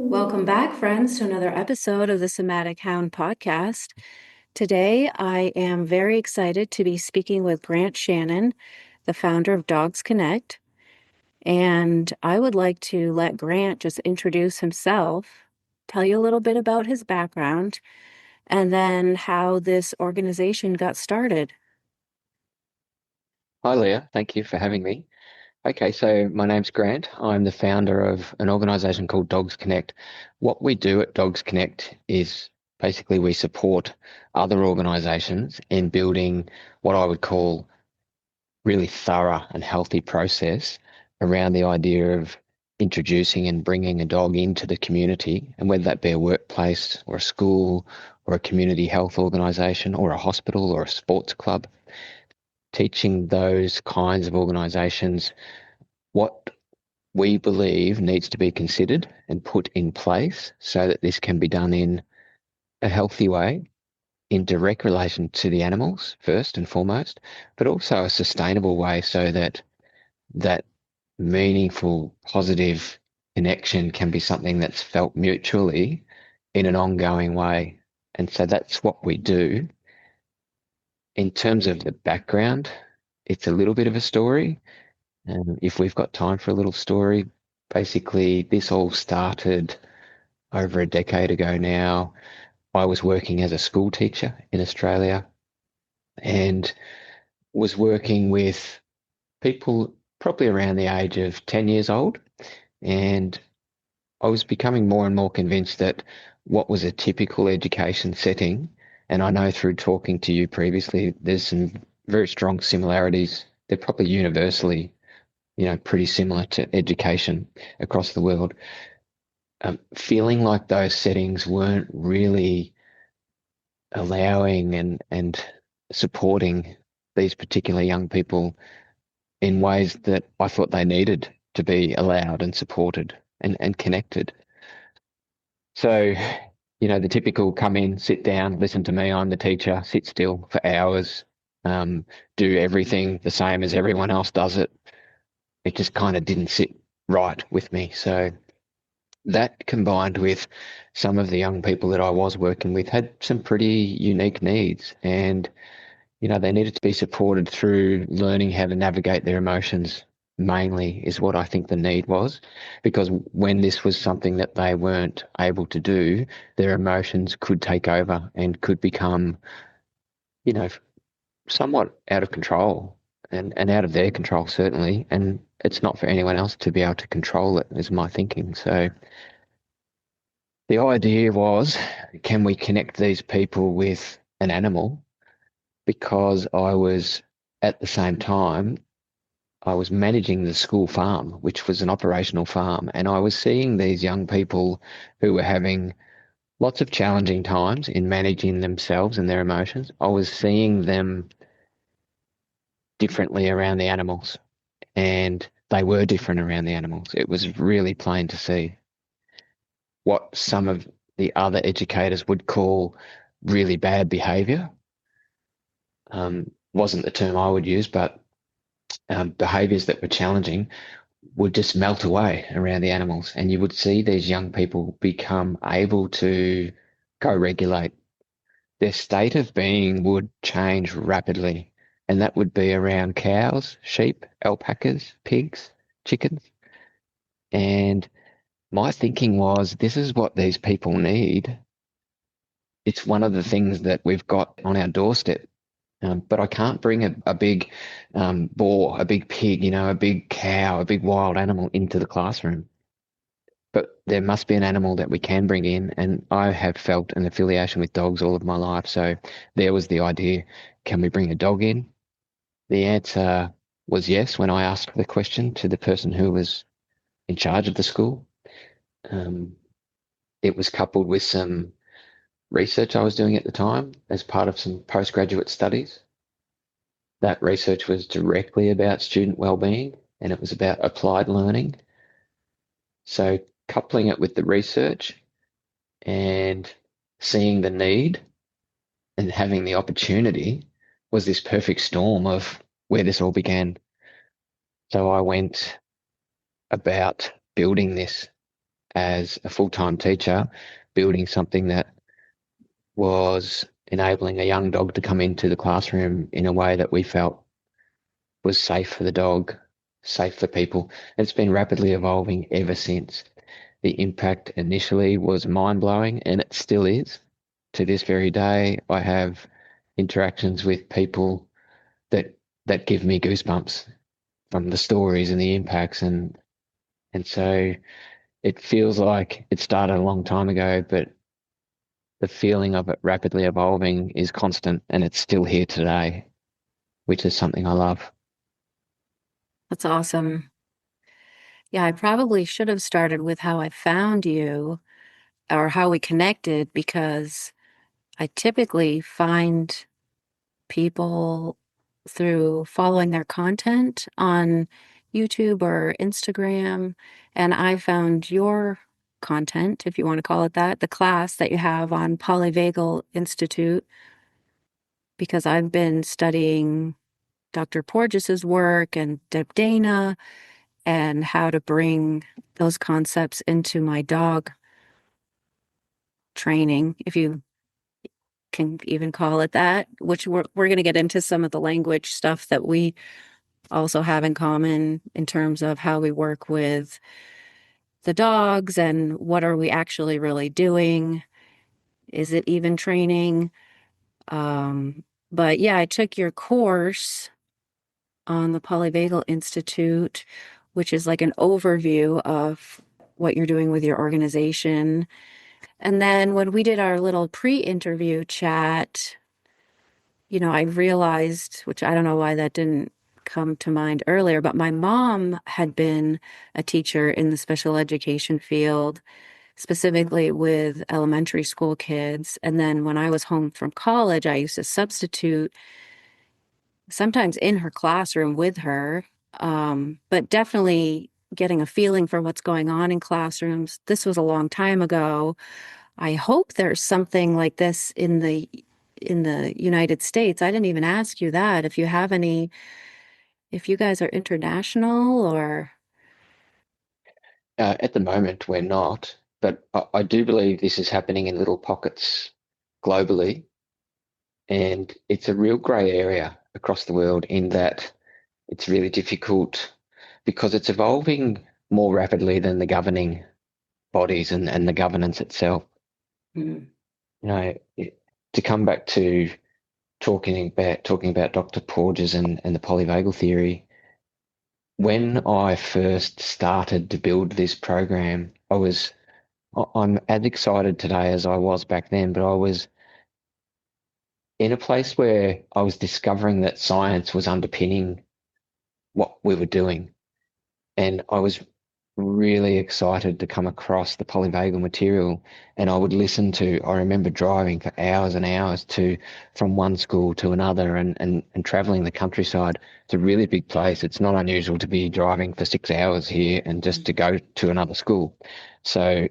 Welcome back, friends, to another episode of the Somatic Hound podcast. Today, I am very excited to be speaking with Grant Shannon, the founder of Dogs Connect. And I would like to let Grant just introduce himself, tell you a little bit about his background, and then how this organization got started. Hi, Leah. Thank you for having me. Okay, so my name's Grant. I'm the founder of an organization called Dogs Connect. What we do at Dogs Connect is basically we support other organizations in building what I would call really thorough and healthy process around the idea of introducing and bringing a dog into the community, and whether that be a workplace or a school or a community health organization or a hospital or a sports club, teaching those kinds of organizations what we believe needs to be considered and put in place so that this can be done in a healthy way, in direct relation to the animals first and foremost, but also a sustainable way so that that meaningful, positive connection can be something that's felt mutually in an ongoing way. And so that's what we do. In terms of the background, it's a little bit of a story. If we've got time for a little story, basically this all started over a decade ago now. I was working as a school teacher in Australia and was working with people probably around the age of 10 years old. And I was becoming more and more convinced that what was a typical education setting, and I know through talking to you previously, there's some very strong similarities. They're probably universally pretty similar to education across the world. Feeling like those settings weren't really allowing and supporting these particular young people in ways that I thought they needed to be allowed and supported and connected. So, the typical come in, sit down, listen to me, I'm the teacher, sit still for hours, um, do everything the same as everyone else does it. It just kind of didn't sit right with me. So that combined with some of the young people that I was working with had some pretty unique needs, and they needed to be supported through learning how to navigate their emotions, mainly is what I think the need was, because when this was something that they weren't able to do, their emotions could take over and could become, you know, somewhat out of control and out of their control, certainly. And it's not for anyone else to be able to control it, is my thinking. So the idea was, can we connect these people with an animal? Because I was at the same time, I was managing the school farm, which was an operational farm, and I was seeing these young people who were having lots of challenging times in managing themselves and their emotions. I was seeing them differently around the animals, and they were different around the animals. It was really plain to see what some of the other educators would call really bad behavior. Wasn't the term I would use, but behaviors that were challenging would just melt away around the animals. And you would see these young people become able to co-regulate. Their state of being would change rapidly. And that would be around cows, sheep, alpacas, pigs, chickens. And my thinking was, this is what these people need. It's one of the things that we've got on our doorstep. But I can't bring a big boar, a big pig, a big cow, a big wild animal into the classroom. But there must be an animal that we can bring in. And I have felt an affiliation with dogs all of my life. So there was the idea, can we bring a dog in? The answer was yes when I asked the question to the person who was in charge of the school. Um, it was coupled with some research I was doing at the time as part of some postgraduate studies. That research was directly about student wellbeing and it was about applied learning. So coupling it with the research and seeing the need and having the opportunity was this perfect storm of where this all began. So I went about building this as a full-time teacher, building something that was enabling a young dog to come into the classroom in a way that we felt was safe for the dog, safe for people. It's been rapidly evolving ever since. The impact initially was mind-blowing, and it still is. To this very day, I have interactions with people that give me goosebumps from the stories and the impacts, and so it feels like it started a long time ago, but the feeling of it rapidly evolving is constant, and it's still here today, which is something I love. That's awesome. Yeah, I probably should have started with how I found you or how we connected because I typically find people through following their content on YouTube or Instagram. And I found your content, if you want to call it that, the class that you have on Polyvagal Institute, because I've been studying Dr. Porges's work and Deb Dana and how to bring those concepts into my dog training, if you can even call it that, which we're going to get into some of the language stuff that we also have in common in terms of how we work with the dogs and what are we actually really doing? Is it even training? But yeah, I took your course on the Polyvagal Institute, which is like an overview of what you're doing with your organization. And then when we did our little pre-interview chat, I realized, which I don't know why that didn't come to mind earlier, but my mom had been a teacher in the special education field, specifically with elementary school kids. And then when I was home from college, I used to substitute sometimes in her classroom with her, but definitely getting a feeling for what's going on in classrooms. This was a long time ago. I hope there's something like this in the United States. I didn't even ask you that. If you have any, if you guys are international or At the moment, we're not, but I do believe this is happening in little pockets globally, and it's a real grey area across the world in that it's really difficult because it's evolving more rapidly than the governing bodies and the governance itself. mm, You know, to come back to talking about Dr. Porges and the polyvagal theory, when I first started to build this program, I'm as excited today as I was back then, but I was in a place where I was discovering that science was underpinning what we were doing. And I was really excited to come across the polyvagal material. And I remember driving for hours and hours from one school to another and traveling the countryside. It's a really big place. It's not unusual to be driving for 6 hours here and just to go to another school. So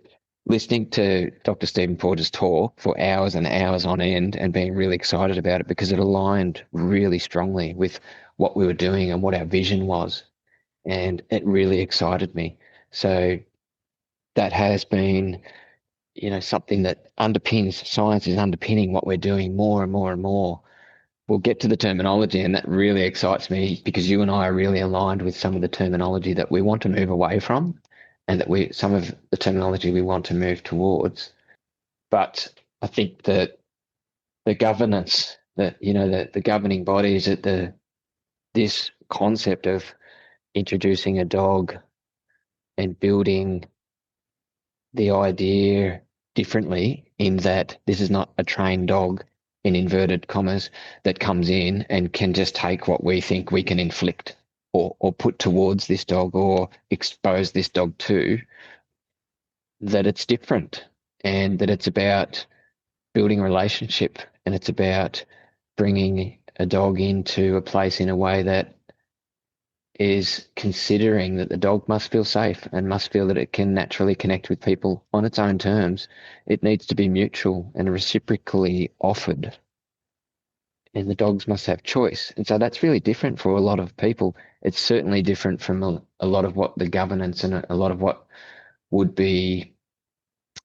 listening to Dr. Stephen Porges talk for hours and hours on end and being really excited about it because it aligned really strongly with what we were doing and what our vision was, and it really excited me. So that has been, something that underpins science is underpinning what we're doing more and more and more. We'll get to the terminology, and that really excites me because you and I are really aligned with some of the terminology that we want to move away from, and that some of the terminology we want to move towards. But I think that the governance, the governing bodies, this concept of introducing a dog and building the idea differently in that this is not a trained dog in inverted commas that comes in and can just take what we think we can inflict or put towards this dog or expose this dog to, that it's different and that it's about building a relationship and it's about bringing a dog into a place in a way that is considering that the dog must feel safe and must feel that it can naturally connect with people on its own terms. It needs to be mutual and reciprocally offered. and the dogs must have choice. And so that's really different for a lot of people. It's certainly different from a lot of what the governance and a lot of what would be,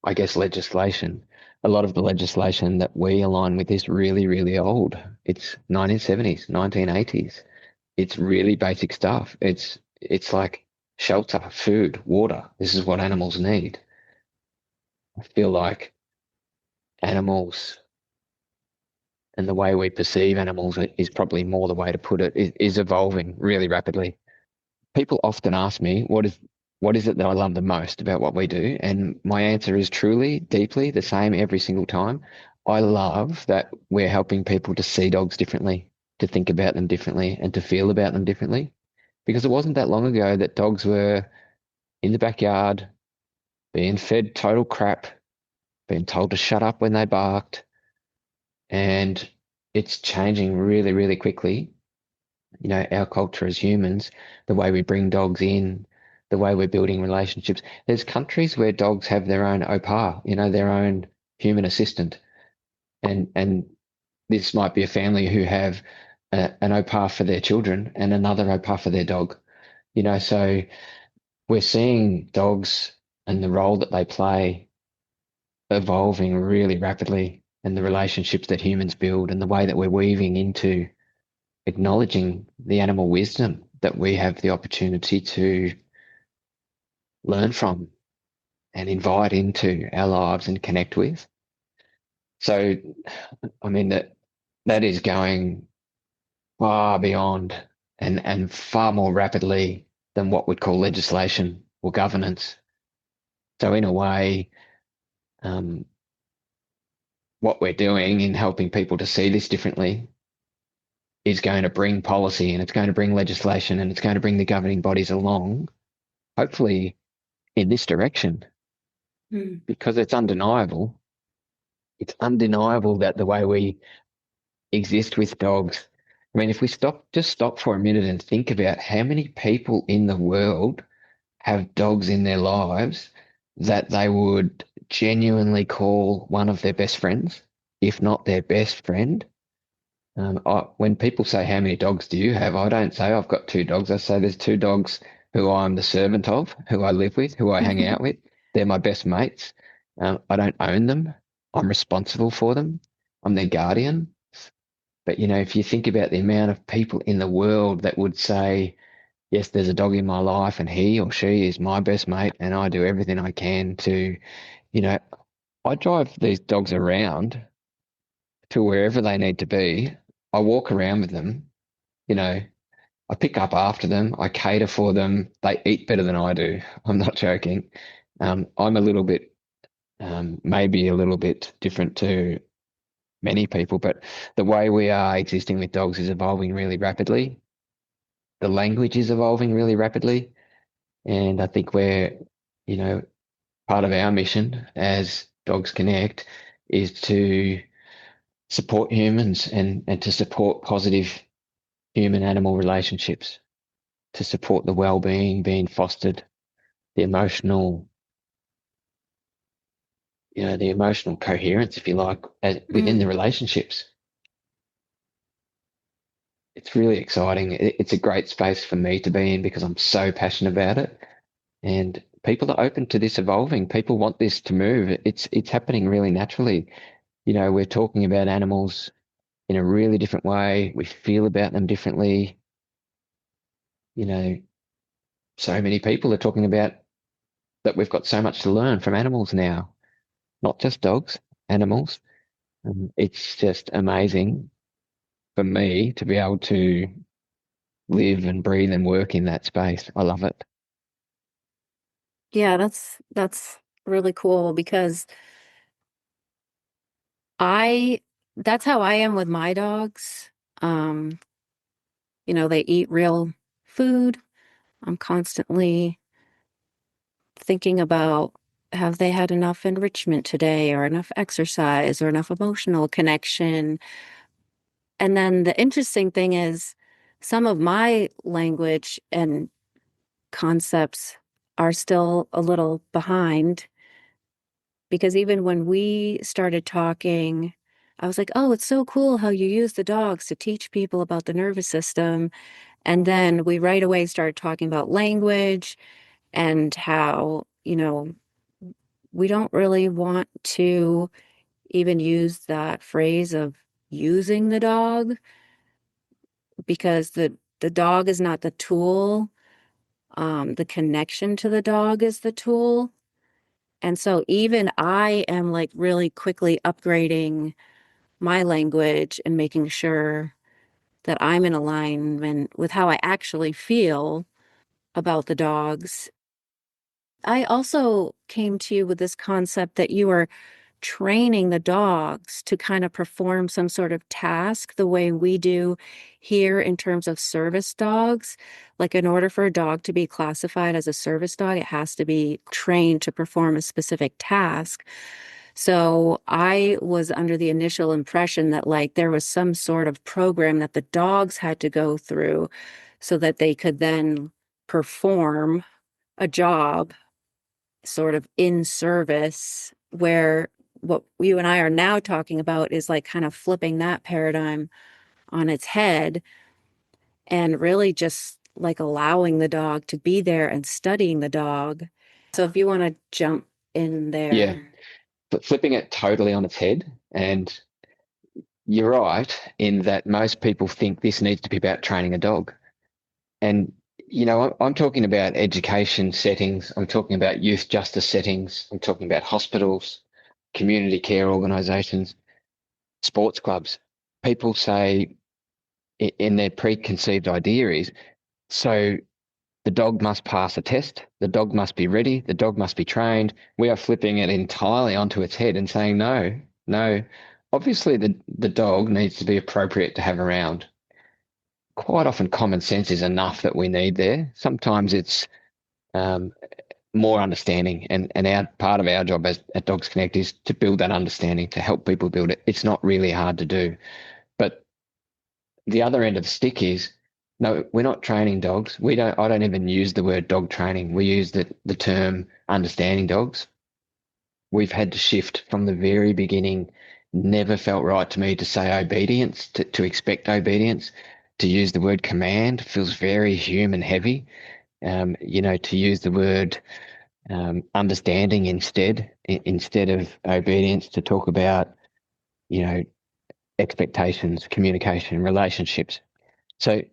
I guess, legislation. A lot of the legislation that we align with is really, really old. It's 1970s, 1980s. It's really basic stuff. It's like shelter, food, water. This is what animals need. I feel like animals and the way we perceive animals is probably more the way to put it, is evolving really rapidly. People often ask me, what is it that I love the most about what we do? And my answer is truly, deeply the same every single time. I love that we're helping people to see dogs differently, to think about them differently, and to feel about them differently. Because it wasn't that long ago that dogs were in the backyard, being fed total crap, being told to shut up when they barked, and it's changing really, really quickly. You know, our culture as humans, the way we bring dogs in, the way we're building relationships. There's countries where dogs have their own au pair, you know, their own human assistant. And this might be a family who have an au pair for their children and another au pair for their dog. You know, so we're seeing dogs and the role that they play evolving really rapidly, and the relationships that humans build and the way that we're weaving into acknowledging the animal wisdom that we have the opportunity to learn from and invite into our lives and connect with. So, I mean, that is going far beyond and far more rapidly than what we'd call legislation or governance. So, in a way, um, what we're doing in helping people to see this differently is going to bring policy, and it's going to bring legislation, and it's going to bring the governing bodies along, hopefully in this direction, Mm. because it's undeniable. It's undeniable that the way we exist with dogs. I mean, if we stop for a minute and think about how many people in the world have dogs in their lives that they would genuinely call one of their best friends, if not their best friend. When people say, how many dogs do you have? I don't say I've got two dogs. I say there's two dogs who I'm the servant of, who I live with, who I hang out with. They're my best mates. I don't own them. I'm responsible for them. I'm their guardian. But, you know, if you think about the amount of people in the world that would say, yes, there's a dog in my life and he or she is my best mate and I do everything I can to, you know, I drive these dogs around to wherever they need to be. I walk around with them, you know, I pick up after them, I cater for them. They eat better than I do. I'm not joking. I'm a little bit, maybe a little bit different to many people, but the way we are existing with dogs is evolving really rapidly. The language is evolving really rapidly. And I think we're, you know, part of our mission as Dogs Connect is to support humans and to support positive human animal relationships, to support the well-being being fostered, the emotional, you know, the emotional coherence, if you like, within the Mm. relationships. It's really exciting. It's a great space for me to be in because I'm so passionate about it. And people are open to this evolving. People want this to move. It's happening really naturally. You know, we're talking about animals in a really different way. We feel about them differently. You know, so many people are talking about that we've got so much to learn from animals now, not just dogs, animals. It's just amazing for me to be able to live and breathe and work in that space. I love it. Yeah, that's really cool because I that's how I am with my dogs. Um, they eat real food. I'm constantly thinking about have they had enough enrichment today or enough exercise or enough emotional connection? And then the interesting thing is some of my language and concepts are still a little behind because even when we started talking, I was like, oh, it's so cool how you use the dogs to teach people about the nervous system. And then we right away started talking about language and how, we don't really want to even use that phrase of using the dog because the dog is not the tool. The connection to the dog is the tool. And so even I am like really quickly upgrading my language and making sure that I'm in alignment with how I actually feel about the dogs. I also came to you with this concept that you are training the dogs to kind of perform some sort of task the way we do here in terms of service dogs. Like, in order for a dog to be classified as a service dog, it has to be trained to perform a specific task. So I was under the initial impression that like there was some sort of program that the dogs had to go through so that they could then perform a job sort of in service, where what you and I are now talking about is like kind of flipping that paradigm on its head and really just like allowing the dog to be there and studying the dog. So if you want to jump in Yeah, there. but flipping it totally on its head. And you're right in that most people think this needs to be about training a dog. And, I'm talking about education settings. I'm talking about youth justice settings. I'm talking about hospitals, community care organisations, sports clubs. People say in their preconceived idea is, so the dog must pass a test. The dog must be ready. The dog must be trained. We are flipping it entirely onto its head and saying, no, no. Obviously, the dog needs to be appropriate to have around. Quite often, common sense is enough that we need there. Sometimes it's um, more understanding, and our part of our job at Dogs Connect is to build that understanding, to help people build it. It's not really hard to do, but the other end of the stick is no, we're not training dogs. I don't even use the word dog training. We use the term understanding dogs. We've had to shift from the very beginning. Never felt right to me to say obedience, to expect obedience. To use the word command feels very human heavy. To use the word understanding instead of obedience, to talk about, you know, expectations, communication, relationships. So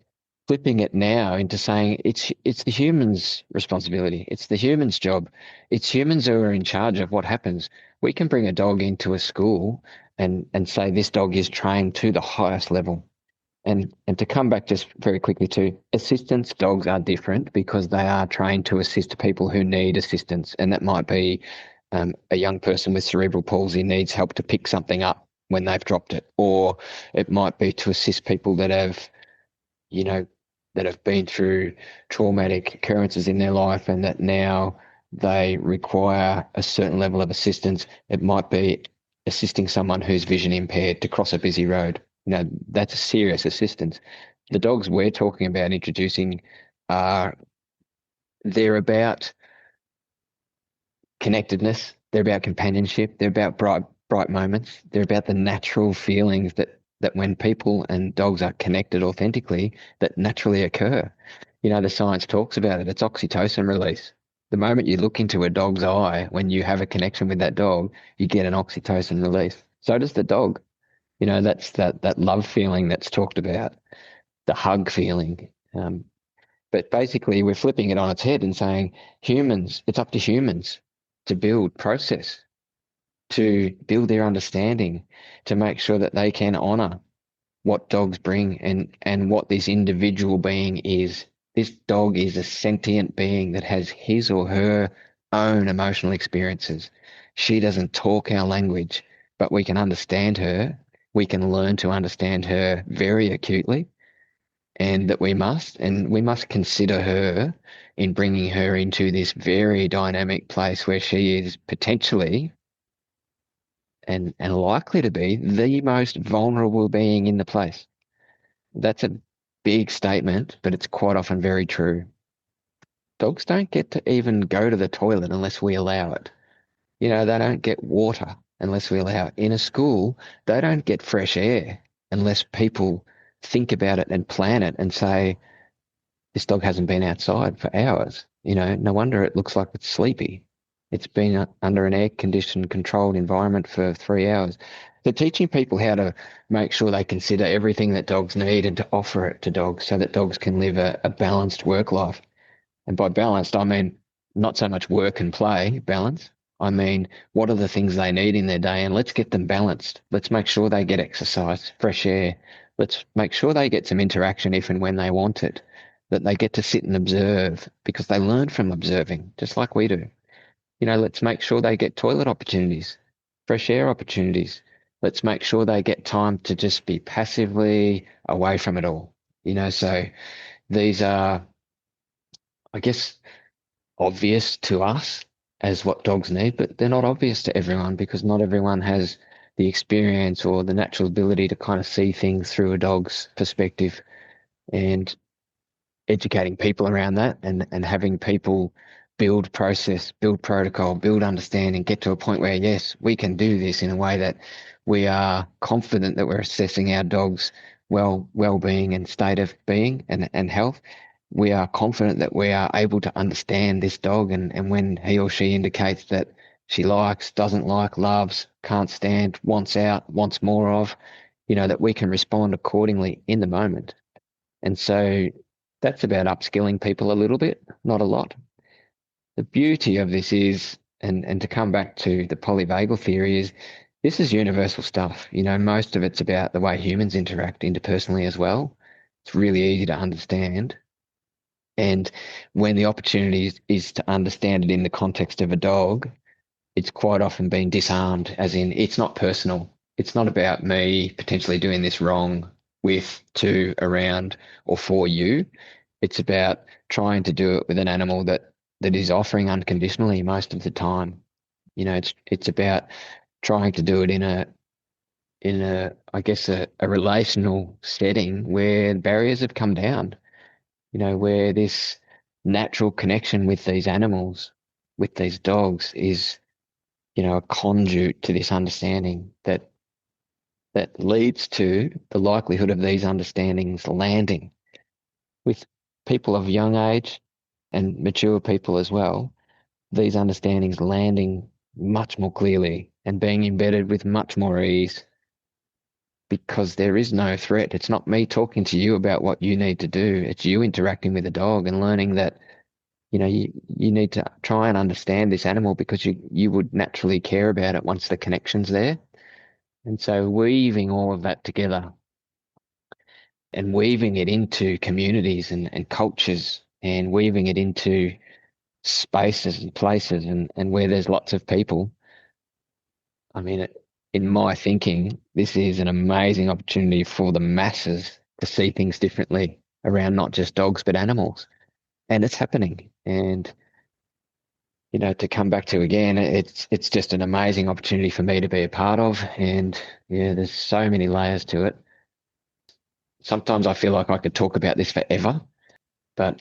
flipping it now into saying it's the human's responsibility. It's the human's job. It's humans who are in charge of what happens. We can bring a dog into a school and say this dog is trained to the highest level. And to come back just very quickly to assistance dogs are different because they are trained to assist people who need assistance. And that might be a young person with cerebral palsy needs help to pick something up when they've dropped it, or it might be to assist people you know, that have been through traumatic occurrences in their life and that now they require a certain level of assistance. It might be assisting someone who's vision impaired to cross a busy road. That's a serious assistance. The dogs we're talking about introducing are they're about connectedness. They're about companionship. They're about bright moments. They're about the natural feelings that when people and dogs are connected authentically, that naturally occur. The science talks about it. It's oxytocin release. The moment you look into a dog's eye, when you have a connection with that dog, you get an oxytocin release. So does the dog. That's that love feeling that's talked about, the hug feeling. But basically, we're flipping it on its head and saying it's up to humans to process, to build their understanding, to make sure that they can honor what dogs bring and what this individual being is. This dog is a sentient being that has his or her own emotional experiences. She doesn't talk our language, but we can understand her. We can learn to understand her very acutely, and we must consider her in bringing her into this very dynamic place where she is potentially and likely to be the most vulnerable being in the place. That's a big statement, but it's quite often very true. Dogs don't get to even go to the toilet unless we allow it. They don't get water unless we allow it. In a school, they don't get fresh air unless people think about it and plan it and say, this dog hasn't been outside for hours. No wonder it looks like it's sleepy. It's been under an air-conditioned, controlled environment for 3 hours. So teaching people how to make sure they consider everything that dogs need and to offer it to dogs so that dogs can live a balanced work life. And by balanced, I mean not so much work and play balance. I mean, what are the things they need in their day? And let's get them balanced. Let's make sure they get exercise, fresh air. Let's make sure they get some interaction if and when they want it, that they get to sit and observe because they learn from observing, just like we do. Let's make sure they get toilet opportunities, fresh air opportunities. Let's make sure they get time to just be passively away from it all. So these are, I guess, obvious to us as what dogs need, but they're not obvious to everyone because not everyone has the experience or the natural ability to kind of see things through a dog's perspective. And educating people around that and having people build process, build protocol, build understanding, get to a point where, yes, we can do this in a way that we are confident that we're assessing our dog's well-being and state of being and health. We are confident that we are able to understand this dog and when he or she indicates that she likes, doesn't like, loves, can't stand, wants out, wants more of, that we can respond accordingly in the moment. And so that's about upskilling people a little bit, not a lot. The beauty of this is, and to come back to the polyvagal theory, is this is universal stuff. Most of it's about the way humans interact interpersonally as well. It's really easy to understand. And when the opportunity is to understand it in the context of a dog, it's quite often been disarmed, as in it's not personal. It's not about me potentially doing this wrong with, to, around, or for you. It's about trying to do it with an animal that is offering unconditionally most of the time. It's about trying to do it in a I guess a relational setting where barriers have come down, where this natural connection with these animals, with these dogs is a conduit to this understanding that leads to the likelihood of these understandings landing with people of young age and mature people as well, these understandings landing much more clearly and being embedded with much more ease because there is no threat. It's not me talking to you about what you need to do. It's you interacting with a dog and learning that, you need to try and understand this animal because you would naturally care about it once the connection's there. And so weaving all of that together and weaving it into communities and cultures and weaving it into spaces and places and where there's lots of people. I mean, in my thinking, this is an amazing opportunity for the masses to see things differently around not just dogs, but animals. And it's happening. And, to come back to again, it's just an amazing opportunity for me to be a part of. And yeah, there's so many layers to it. Sometimes I feel like I could talk about this forever, but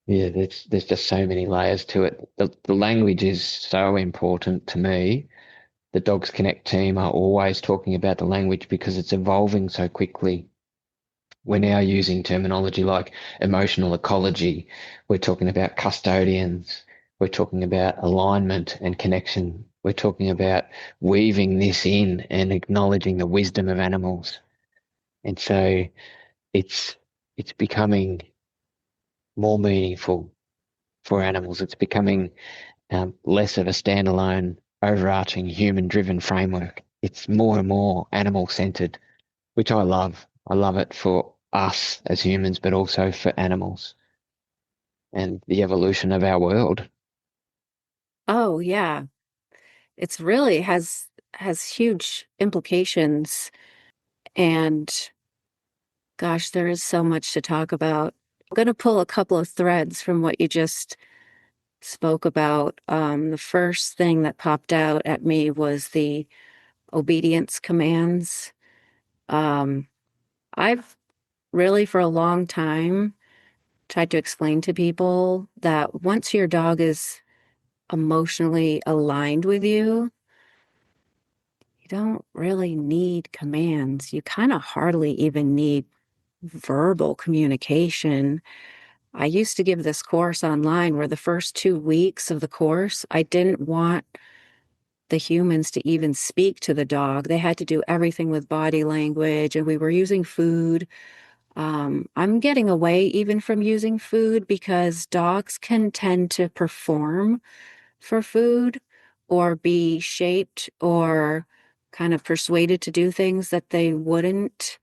yeah, there's just so many layers to it. The language is so important to me. The Dogs Connect team are always talking about the language because it's evolving so quickly. We're now using terminology like emotional ecology. We're talking about custodians. We're talking about alignment and connection. We're talking about weaving this in and acknowledging the wisdom of animals. And so it's it's becoming more meaningful for animals. It's becoming less of a standalone, overarching human-driven framework. It's more and more animal-centered, which I love. I love it for us as humans, but also for animals and the evolution of our world. Oh, yeah. It's really has huge implications. And gosh, there is so much to talk about. I'm going to pull a couple of threads from what you just spoke about. The first thing that popped out at me was the obedience commands. Um, I've really, for a long time, tried to explain to people that once your dog is emotionally aligned with you, you don't really need commands. You kind of hardly even need verbal communication. I used to give this course online where the first 2 weeks of the course, I didn't want the humans to even speak to the dog. They had to do everything with body language, and we were using food. I'm getting away even from using food because dogs can tend to perform for food or be shaped or kind of persuaded to do things that they wouldn't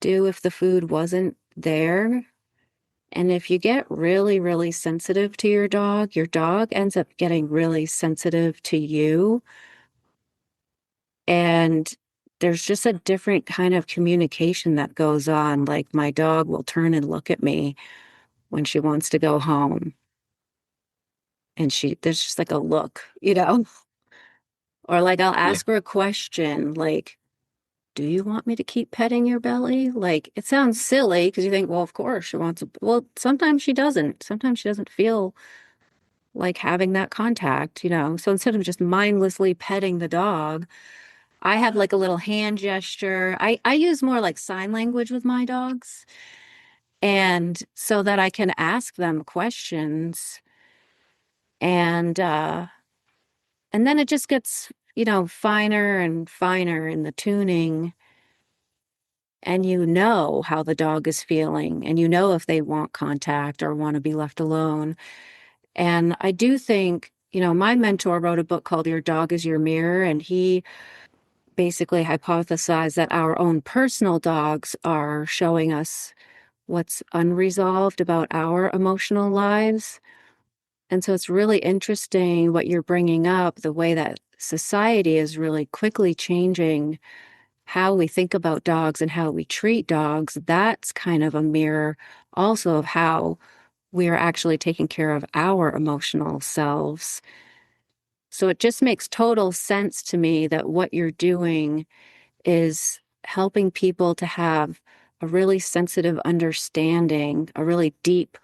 do if the food wasn't there. And if you get really, really sensitive to your dog ends up getting really sensitive to you. And there's just a different kind of communication that goes on. Like my dog will turn and look at me when she wants to go home. And there's just like a look. Or like I'll Yeah. ask her a question like, do you want me to keep petting your belly? Like it sounds silly because you think, well, of course she wants to. Well, sometimes she doesn't. Sometimes she doesn't feel like having that contact. So instead of just mindlessly petting the dog, I have like a little hand gesture. I use more like sign language with my dogs. And so that I can ask them questions and and then it just gets finer and finer in the tuning. And you know how the dog is feeling, and you know if they want contact or want to be left alone. And I do think my mentor wrote a book called Your Dog is Your Mirror, and he basically hypothesized that our own personal dogs are showing us what's unresolved about our emotional lives. And so it's really interesting what you're bringing up, the way that society is really quickly changing how we think about dogs and how we treat dogs. That's kind of a mirror also of how we are actually taking care of our emotional selves. So it just makes total sense to me that what you're doing is helping people to have a really sensitive understanding, a really deep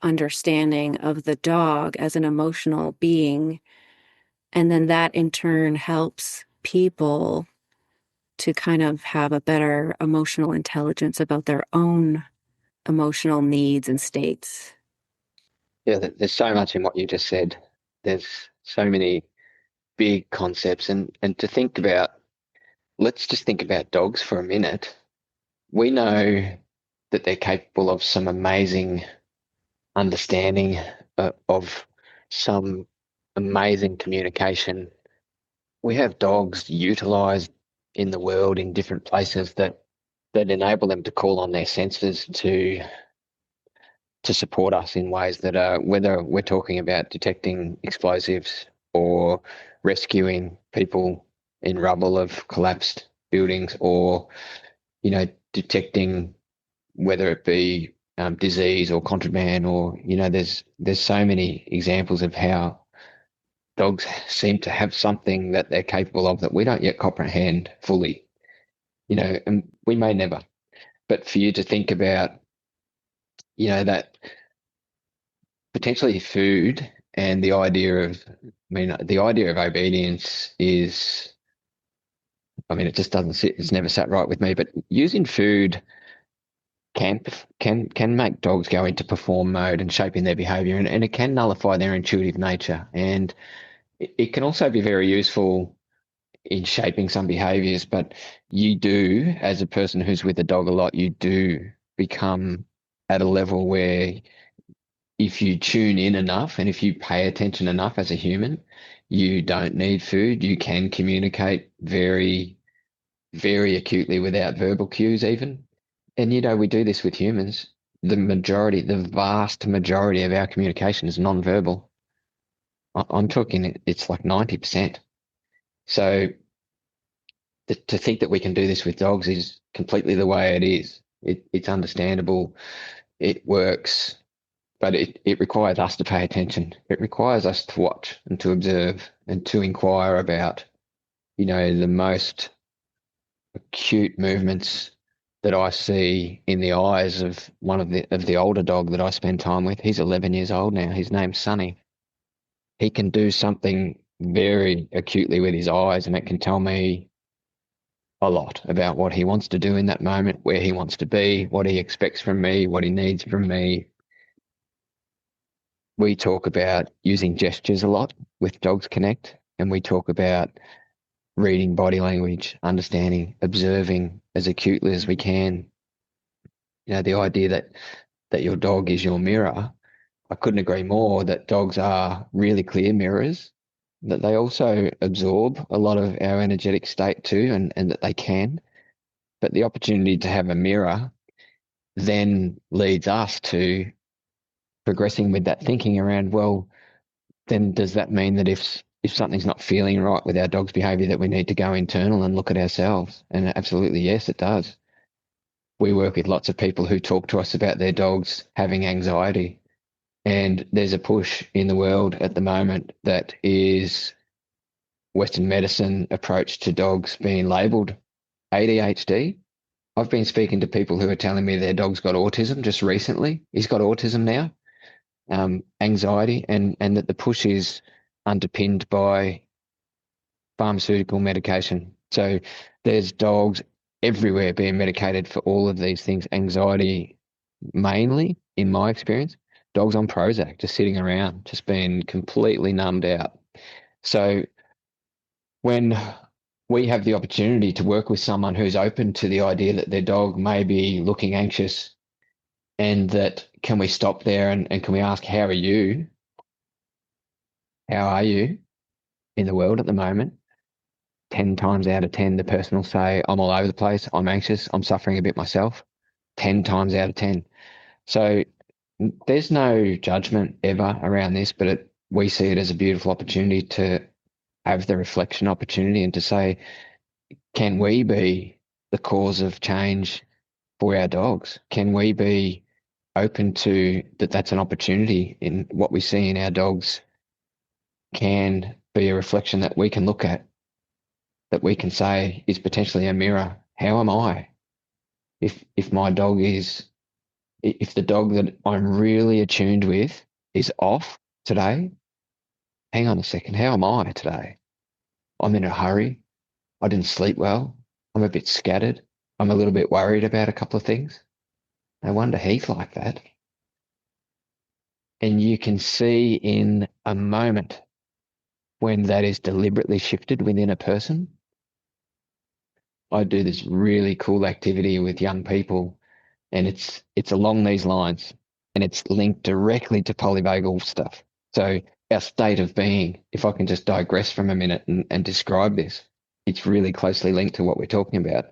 understanding of the dog as an emotional being. And then that in turn helps people to kind of have a better emotional intelligence about their own emotional needs and states. Yeah, there's so much in what you just said. There's so many big concepts and to think about, let's just think about dogs for a minute. We know that they're capable of some amazing understanding of some amazing communication. We have dogs utilized in the world in different places that enable them to call on their senses to support us in ways that are, whether we're talking about detecting explosives or rescuing people in rubble of collapsed buildings, or detecting whether it be disease or contraband, or there's so many examples of how dogs seem to have something that they're capable of that we don't yet comprehend fully. And we may never. But for you to think about, that potentially food and the idea of, I mean, the idea of obedience is, I mean, it just doesn't sit, it's never sat right with me, but using food can can make dogs go into perform mode and shaping their behavior, and it can nullify their intuitive nature. And it can also be very useful in shaping some behaviors, but you do, as a person who's with a dog a lot, you do become at a level where if you tune in enough and if you pay attention enough as a human, you don't need food. You can communicate very, very acutely without verbal cues, even. And we do this with humans. The vast majority of our communication is non-verbal. I'm talking it's like 90%. So to think that we can do this with dogs is completely the way it is. It's understandable. It works. But it requires us to pay attention. It requires us to watch and to observe and to inquire about, the most acute movements that I see in the eyes of one of the older dog that I spend time with. He's 11 years old now. His name's Sonny. He can do something. very acutely with his eyes, and it can tell me a lot about what he wants to do in that moment, where he wants to be, what he expects from me, what he needs from me. We talk about using gestures a lot with Dogs Connect, and we talk about reading body language, understanding, observing as acutely as we can. The idea that your dog is your mirror, I couldn't agree more that dogs are really clear mirrors, that they also absorb a lot of our energetic state too, and that they can. But the opportunity to have a mirror then leads us to progressing with that thinking around, well, then does that mean that if something's not feeling right with our dog's behavior that we need to go internal and look at ourselves? And absolutely, yes, it does. We work with lots of people who talk to us about their dogs having anxiety. And there's a push in the world at the moment that is Western medicine approach to dogs being labeled ADHD. I've been speaking to people who are telling me their dog's got autism just recently. He's got autism now, anxiety, and that the push is underpinned by pharmaceutical medication. So there's dogs everywhere being medicated for all of these things. Anxiety, mainly, in my experience, dogs on Prozac, just sitting around, just being completely numbed out. So when we have the opportunity to work with someone who's open to the idea that their dog may be looking anxious, and that can we stop there and can we ask, how are you? How are you in the world at the moment? 10 times out of 10, the person will say, I'm all over the place. I'm anxious. I'm suffering a bit myself. 10 times out of 10. So there's no judgment ever around this, but we see it as a beautiful opportunity to have the reflection opportunity and to say, can we be the cause of change for our dogs? Can we be open to that? That's an opportunity in what we see in our dogs can be a reflection that we can look at, that we can say is potentially a mirror. How am I? If my dog is, if the dog that I'm really attuned with is off today, hang on a second, how am I today? I'm in a hurry. I didn't sleep well. I'm a bit scattered. I'm a little bit worried about a couple of things. No wonder he's like that. And you can see in a moment when that is deliberately shifted within a person. I do this really cool activity with young people, and it's along these lines, and it's linked directly to polyvagal stuff. So our state of being, if I can just digress from a minute and describe this, it's really closely linked to what we're talking about.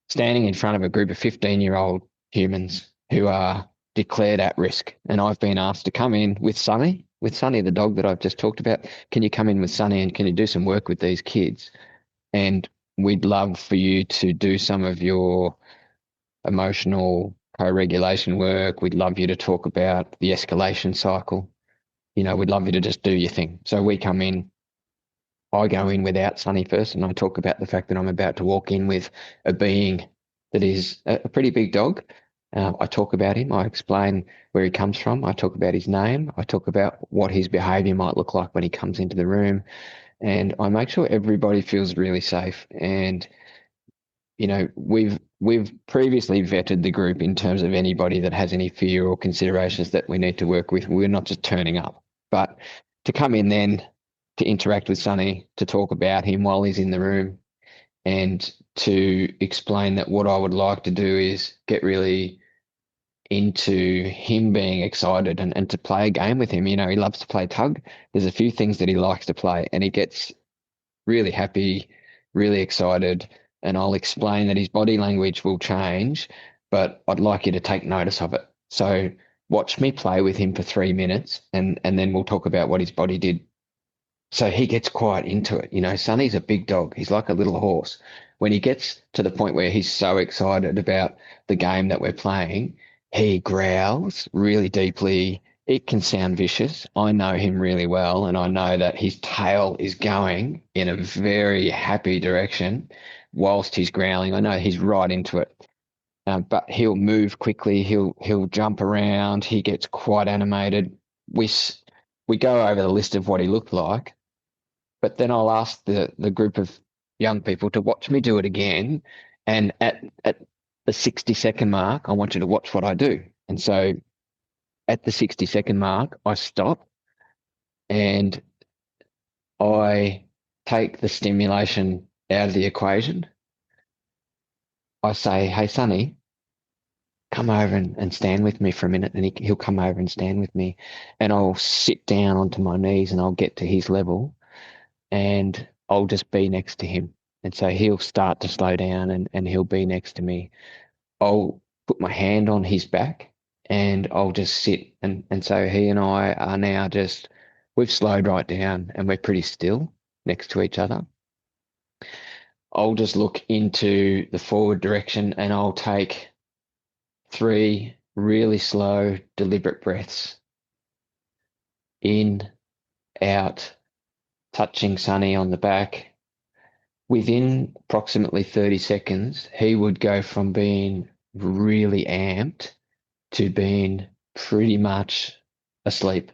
Standing in front of a group of 15-year-old humans who are declared at risk, and I've been asked to come in with Sunny, the dog that I've just talked about. Can you come in with Sunny and can you do some work with these kids? And we'd love for you to do some of your emotional co-regulation work. We'd love you to talk about the escalation cycle. We'd love you to just do your thing. So we come in, I go in without Sunny first, and I talk about the fact that I'm about to walk in with a being that is a pretty big dog. I talk about him. I explain where he comes from. I talk about his name. I talk about what his behavior might look like when he comes into the room. And I make sure everybody feels really safe. And we've previously vetted the group in terms of anybody that has any fear or considerations that we need to work with. We're not just turning up, but to come in then to interact with Sonny, to talk about him while he's in the room, and to explain that what I would like to do is get really into him being excited and to play a game with him. He loves to play tug. There's a few things that he likes to play, and he gets really happy, really excited, and I'll explain that his body language will change, but I'd like you to take notice of it. So watch me play with him for 3 minutes, and then we'll talk about what his body did. So he gets quite into it. Sonny's a big dog. He's like a little horse. When he gets to the point where he's so excited about the game that we're playing, he growls really deeply. It can sound vicious. I know him really well, and I know that his tail is going in a very happy direction whilst he's growling. I know he's right into it. But he'll move quickly. He'll jump around. He gets quite animated. We we go over the list of what he looked like, But then I'll ask the group of young people to watch me do it again. And at the 60-second mark, I want you to watch what I do. And so at the 60-second mark, I stop and I take the stimulation out of the equation. I say, hey, Sonny, come over and stand with me for a minute. And he'll come over and stand with me. And I'll sit down onto my knees and I'll get to his level and I'll just be next to him. And so he'll start to slow down and he'll be next to me. I'll put my hand on his back and I'll just sit. And so he and I are now just, we've slowed right down and we're pretty still next to each other. I'll just look into the forward direction and I'll take 3 really slow, deliberate breaths in, out, touching Sonny on the back. Within approximately 30 seconds, he would go from being really amped to being pretty much asleep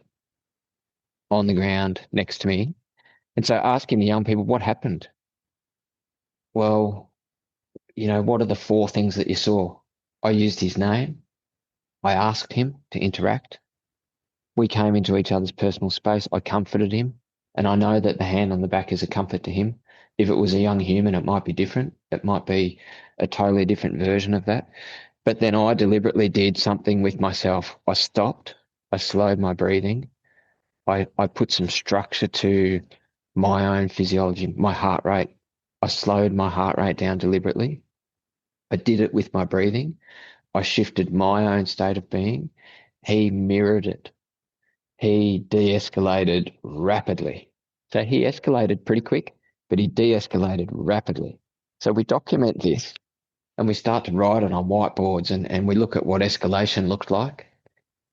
on the ground next to me. And so asking the young people, what happened? Well, what are the 4 things that you saw? I used his name. I asked him to interact. We came into each other's personal space. I comforted him. And I know that the hand on the back is a comfort to him. If it was a young human, it might be different. It might be a totally different version of that. But then I deliberately did something with myself. I stopped. I slowed my breathing. I put some structure to my own physiology, my heart rate. I slowed my heart rate down deliberately. I did it with my breathing. I shifted my own state of being. He mirrored it. He de-escalated rapidly. So he escalated pretty quick, but he de-escalated rapidly. So we document this and we start to write it on whiteboards and we look at what escalation looked like.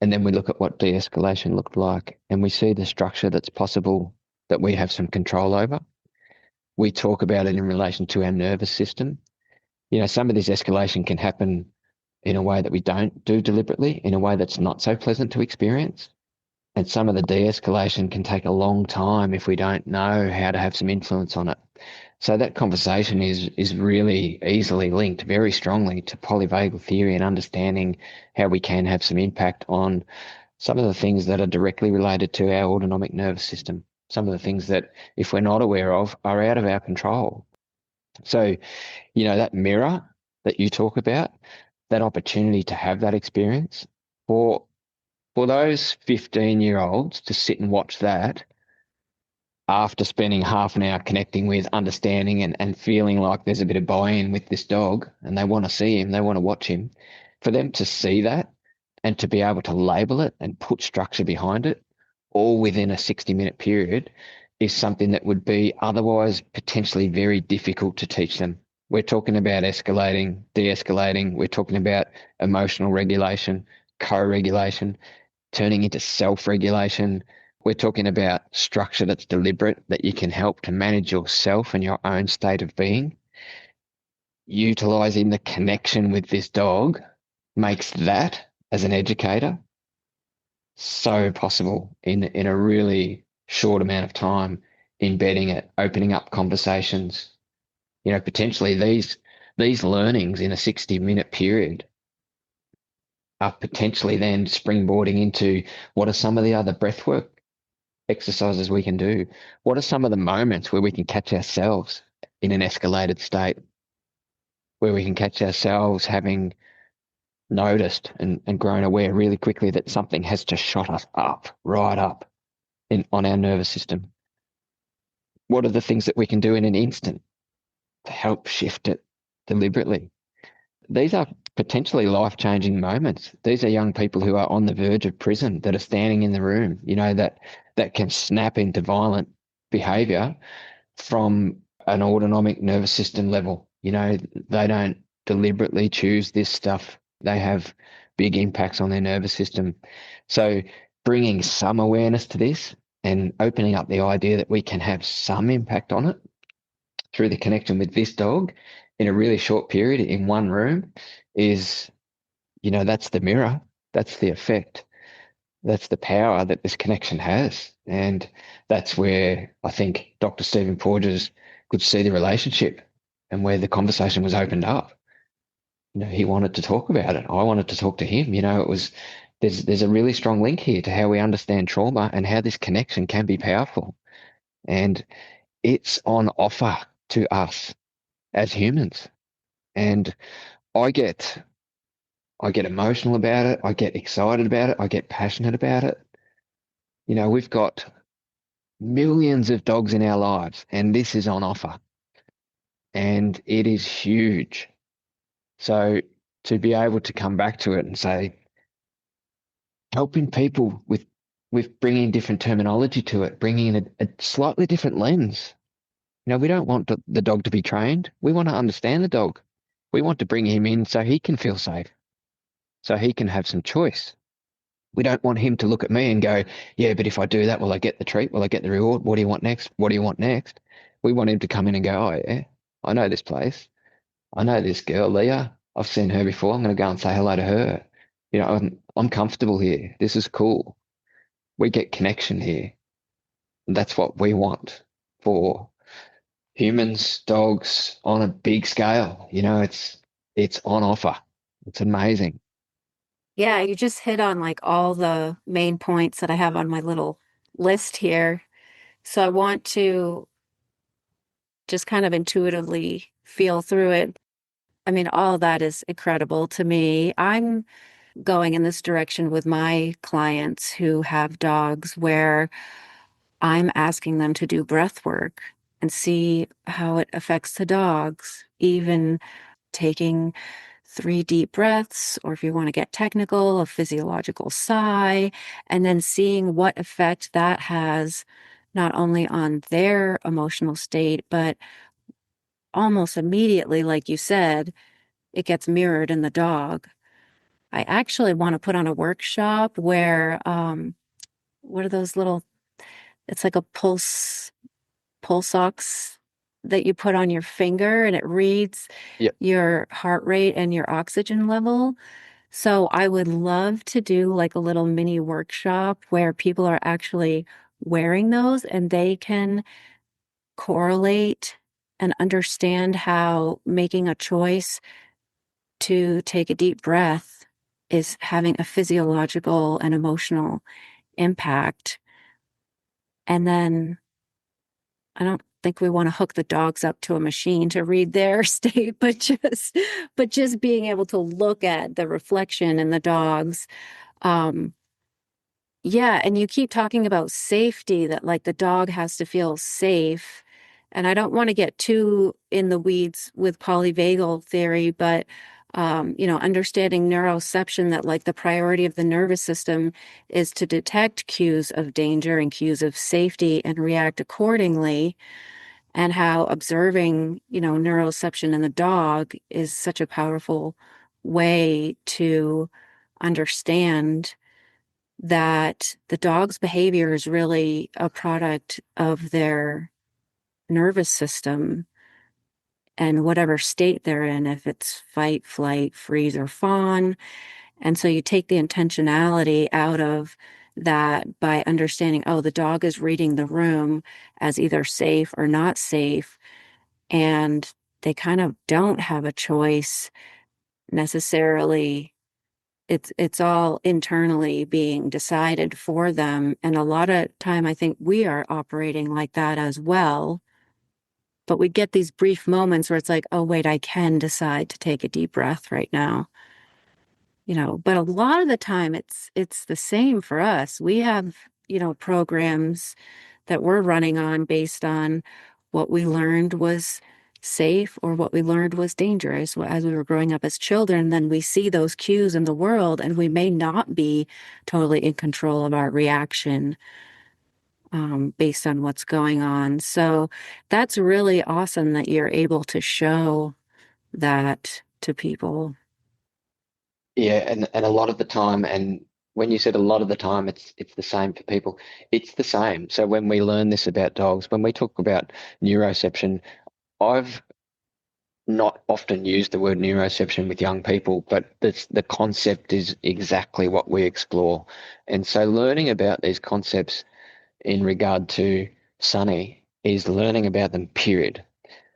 And then we look at what de-escalation looked like and we see the structure that's possible that we have some control over. We talk about it in relation to our nervous system. Some of this escalation can happen in a way that we don't do deliberately, in a way that's not so pleasant to experience. And some of the de-escalation can take a long time if we don't know how to have some influence on it. So that conversation is really easily linked very strongly to polyvagal theory and understanding how we can have some impact on some of the things that are directly related to our autonomic nervous system. Some of the things that, if we're not aware of, are out of our control. So, that mirror that you talk about, that opportunity to have that experience for those 15-year-olds to sit and watch that after spending half an hour connecting with, understanding and feeling like there's a bit of buy-in with this dog and they want to see him, they want to watch him, for them to see that and to be able to label it and put structure behind it all within a 60-minute period is something that would be otherwise potentially very difficult to teach them. We're talking about escalating, de-escalating. We're talking about emotional regulation, co-regulation, turning into self-regulation. We're talking about structure that's deliberate, that you can help to manage yourself and your own state of being. Utilizing the connection with this dog makes that, as an educator, so possible in a really short amount of time, embedding it, opening up conversations. Potentially these learnings in a 60-minute period are potentially then springboarding into what are some of the other breathwork exercises we can do? What are some of the moments where we can catch ourselves in an escalated state, where we can catch ourselves having noticed and grown aware really quickly that something has just shot us up, right up on our nervous system? What are the things that we can do in an instant to help shift it deliberately? These are potentially life-changing moments. These are young people who are on the verge of prison that are standing in the room, that can snap into violent behavior from an autonomic nervous system level. They don't deliberately choose this stuff. They have big impacts on their nervous system. So bringing some awareness to this and opening up the idea that we can have some impact on it through the connection with this dog in a really short period in one room is, that's the mirror. That's the effect. That's the power that this connection has. And that's where I think Dr. Stephen Porges could see the relationship and where the conversation was opened up. He wanted to talk about it. I wanted to talk to him. It was there's a really strong link here to how we understand trauma and how this connection can be powerful. And it's on offer to us as humans. And I get I get emotional about it. I get excited about it. I get passionate about it. We've got millions of dogs in our lives, and this is on offer, and it is huge. So to be able to come back to it and say, helping people with bringing different terminology to it, bringing in a slightly different lens. We don't want the dog to be trained. We want to understand the dog. We want to bring him in so he can feel safe, so he can have some choice. We don't want him to look at me and go, yeah, but if I do that, will I get the treat? Will I get the reward? What do you want next? What do you want next? We want him to come in and go, oh, yeah, I know this place. I know this girl, Leah. I've seen her before. I'm going to go and say hello to her. I'm comfortable here. This is cool. We get connection here. And that's what we want for humans, dogs on a big scale. It's on offer. It's amazing. Yeah, you just hit on like all the main points that I have on my little list here. So I want to just kind of intuitively feel through it. I mean, all of that is incredible to me. I'm going in this direction with my clients who have dogs where I'm asking them to do breath work and see how it affects the dogs, even taking 3 deep breaths, or if you want to get technical, a physiological sigh, and then seeing what effect that has not only on their emotional state, but almost immediately, like you said, it gets mirrored in the dog. I actually want to put on a workshop where, what are those little, it's like a pulse ox that you put on your finger and it reads Yep. your heart rate and your oxygen level. So I would love to do like a little mini workshop where people are actually wearing those and they can correlate and understand how making a choice to take a deep breath is having a physiological and emotional impact. And then I don't think we want to hook the dogs up to a machine to read their state, but just being able to look at the reflection in the dogs. Um, yeah, and you keep talking about safety, that like the dog has to feel safe. And I don't want to get too in the weeds with polyvagal theory, but understanding neuroception, that like the priority of the nervous system is to detect cues of danger and cues of safety and react accordingly, and how observing, neuroception in the dog is such a powerful way to understand that the dog's behavior is really a product of their nervous system and whatever state they're in, if it's fight, flight, freeze, or fawn. And so you take the intentionality out of that by understanding, oh, the dog is reading the room as either safe or not safe. And they kind of don't have a choice necessarily. It's all internally being decided for them. And a lot of time, I think we are operating like that as well. But we get these brief moments where it's like, oh, wait, I can decide to take a deep breath right now. But a lot of the time it's the same for us. We have, programs that we're running on based on what we learned was safe or what we learned was dangerous as we were growing up as children. Then we see those cues in the world and we may not be totally in control of our reaction based on what's going on. So that's really awesome that you're able to show that to people. Yeah, and a lot of the time, and when you said a lot of the time, it's the same for people. It's the same. So when we learn this about dogs, when we talk about neuroception, I've not often use the word neuroception with young people, but the concept is exactly what we explore. And so learning about these concepts in regard to Sunny is learning about them, period.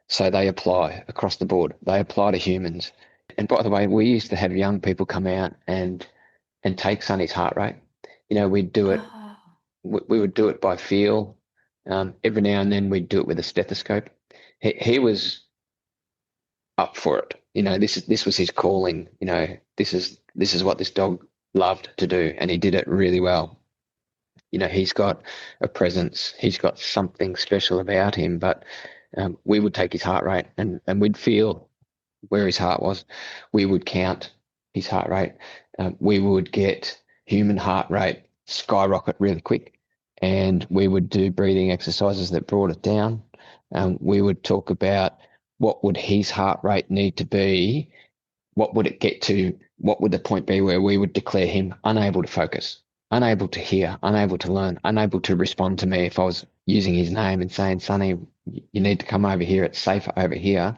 So they apply across the board. They apply to humans. And by the way, we used to have young people come out and take Sunny's heart rate. We'd do it. Oh, We would do it by feel. Every now and then we'd do it with a stethoscope. He was up for it. This was his calling. This is what this dog loved to do, and he did it really well. He's got a presence. He's got something special about him. But we would take his heart rate and we'd feel where his heart was. We would count his heart rate. We would get human heart rate skyrocket really quick, and we would do breathing exercises that brought it down. We would talk about what would his heart rate need to be, what would it get to, what would the point be where we would declare him unable to focus, unable to hear, unable to learn, unable to respond to me if I was using his name and saying, Sonny, you need to come over here, it's safer over here.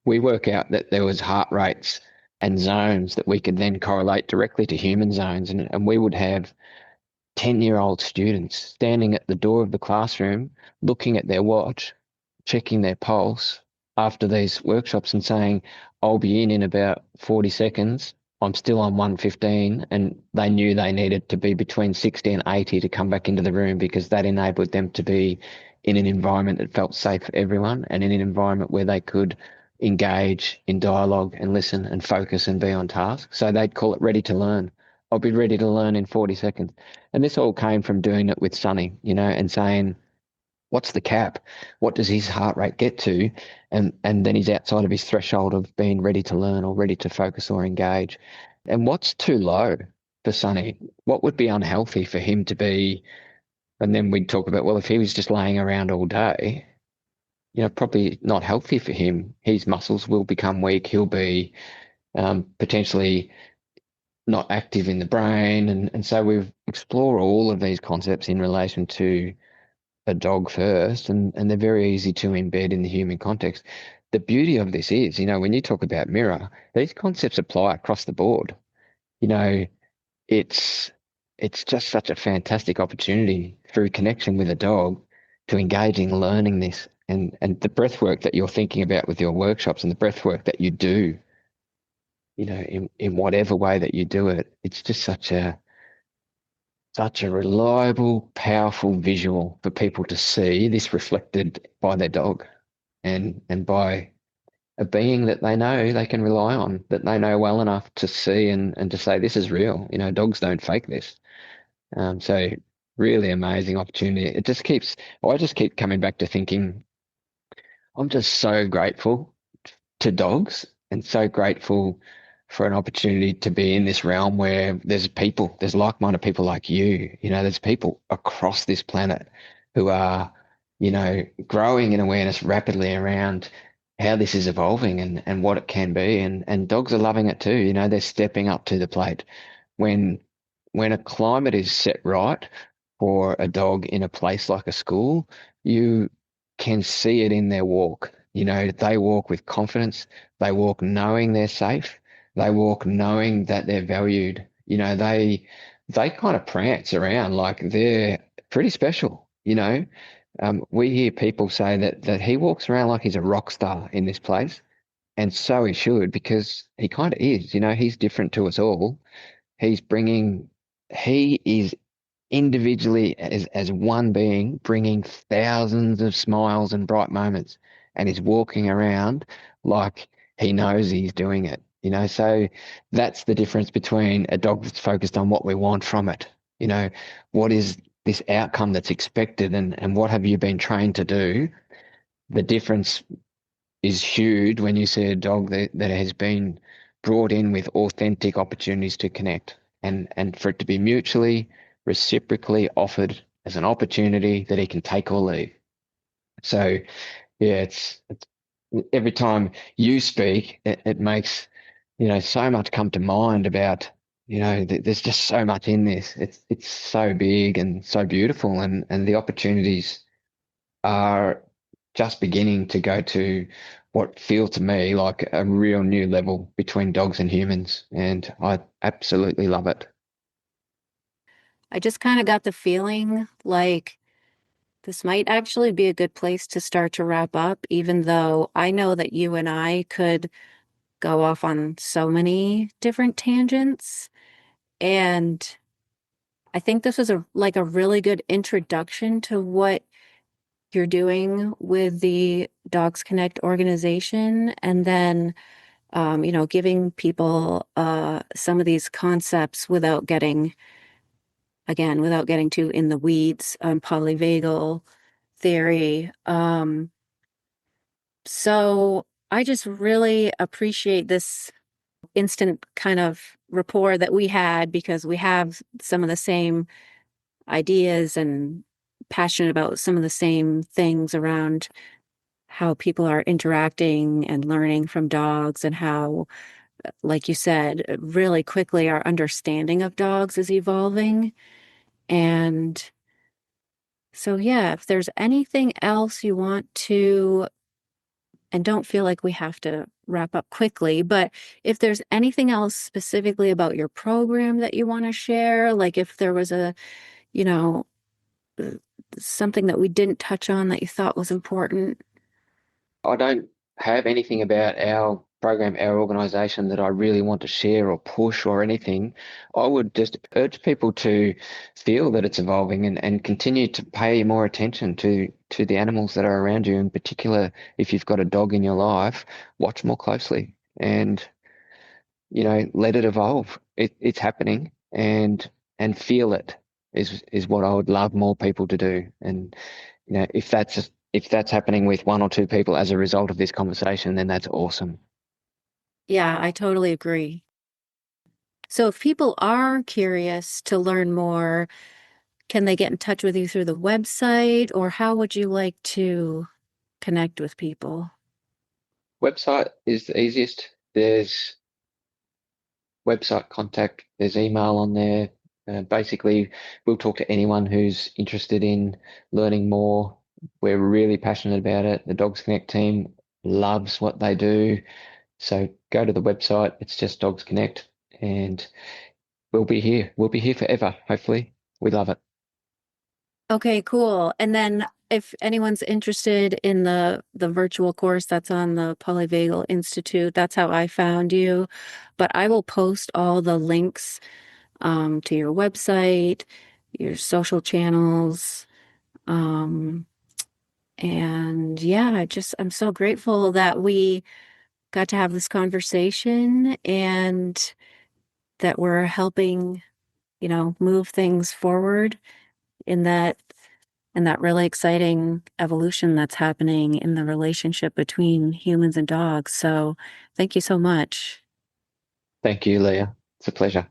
We work out that there was heart rates and zones that we could then correlate directly to human zones. And we would have 10-year-old students standing at the door of the classroom, looking at their watch, checking their pulse after these workshops and saying, I'll be in about 40 seconds. I'm still on 115. And they knew they needed to be between 60 and 80 to come back into the room because that enabled them to be in an environment that felt safe for everyone and in an environment where they could engage in dialogue and listen and focus and be on task. So they'd call it ready to learn. I'll be ready to learn in 40 seconds. And this all came from doing it with Sonny, and saying, what's the cap? What does his heart rate get to? And then he's outside of his threshold of being ready to learn or ready to focus or engage. And what's too low for Sonny? What would be unhealthy for him to be? And then we'd talk about, well, if he was just laying around all day, probably not healthy for him. His muscles will become weak. He'll be potentially not active in the brain. And so we've explored all of these concepts in relation to a dog first, and they're very easy to embed in the human context. The beauty of this is, when you talk about mirror, these concepts apply across the board. You know, it's it's just such a fantastic opportunity through connection with a dog to engage in learning this and the breath work that you're thinking about with your workshops and the breath work that you do, in whatever way that you do it. It's just such a reliable, powerful visual for people to see this reflected by their dog and by a being that they know they can rely on, that they know well enough to see and to say, this is real. Dogs don't fake this. So really amazing opportunity. I just keep coming back to thinking, I'm just so grateful to dogs and so grateful for an opportunity to be in this realm where there's like-minded people like you. There's people across this planet who are, growing in awareness rapidly around how this is evolving and what it can be. And dogs are loving it too. They're stepping up to the plate. When when a climate is set right for a dog in a place like a school, you can see it in their walk. They walk with confidence. They walk knowing they're safe. They walk knowing that they're valued. They kind of prance around like they're pretty special. We hear people say that he walks around like he's a rock star in this place, and so he should because he kind of is. He's different to us all. He's bringing, he is individually as one being bringing thousands of smiles and bright moments, and he's walking around like he knows he's doing it. So that's the difference between a dog that's focused on what we want from it. What is this outcome that's expected, and what have you been trained to do? The difference is huge when you see a dog that has been brought in with authentic opportunities to connect, and for it to be mutually, reciprocally offered as an opportunity that he can take or leave. So yeah, it's every time you speak, it makes, so much come to mind about, there's just so much in this. It's so big and so beautiful, and the opportunities are just beginning to go to what feels to me like a real new level between dogs and humans, and I absolutely love it. I just kind of got the feeling like this might actually be a good place to start to wrap up, even though I know that you and I could go off on so many different tangents. And I think this is a really good introduction to what you're doing with the Dogs Connect organization. And then giving people some of these concepts without getting too in the weeds on polyvagal theory. So I just really appreciate this instant kind of rapport that we had because we have some of the same ideas and passionate about some of the same things around how people are interacting and learning from dogs and how, like you said, really quickly our understanding of dogs is evolving. And so, yeah, if there's anything else you want to, and don't feel like we have to wrap up quickly, but if there's anything else specifically about your program that you want to share, like if there was you know, uh, something that we didn't touch on that you thought was important. I don't have anything about our program, our organisation that I really want to share or push or anything. I would just urge people to feel that it's evolving and continue to pay more attention to the animals that are around you. In particular, if you've got a dog in your life, watch more closely and let it evolve. It's happening and feel it is what I would love more people to do. And if that's happening with one or two people as a result of this conversation, then that's awesome. Yeah, I totally agree. So if people are curious to learn more, can they get in touch with you through the website, or how would you like to connect with people? Website is the easiest. There's website contact, there's email on there. Basically, we'll talk to anyone who's interested in learning more. We're really passionate about it. The Dogs Connect team loves what they do. So go to the website. It's just Dogs Connect, and we'll be here. We'll be here forever, hopefully. We love it. Okay, cool. And then if anyone's interested in the virtual course that's on the Polyvagal Institute, that's how I found you. But I will post all the links to your website, your social channels. Um, and yeah, I'm so grateful that we got to have this conversation and that we're helping, move things forward in that really exciting evolution that's happening in the relationship between humans and dogs. So thank you so much. Thank you, Leah. It's a pleasure.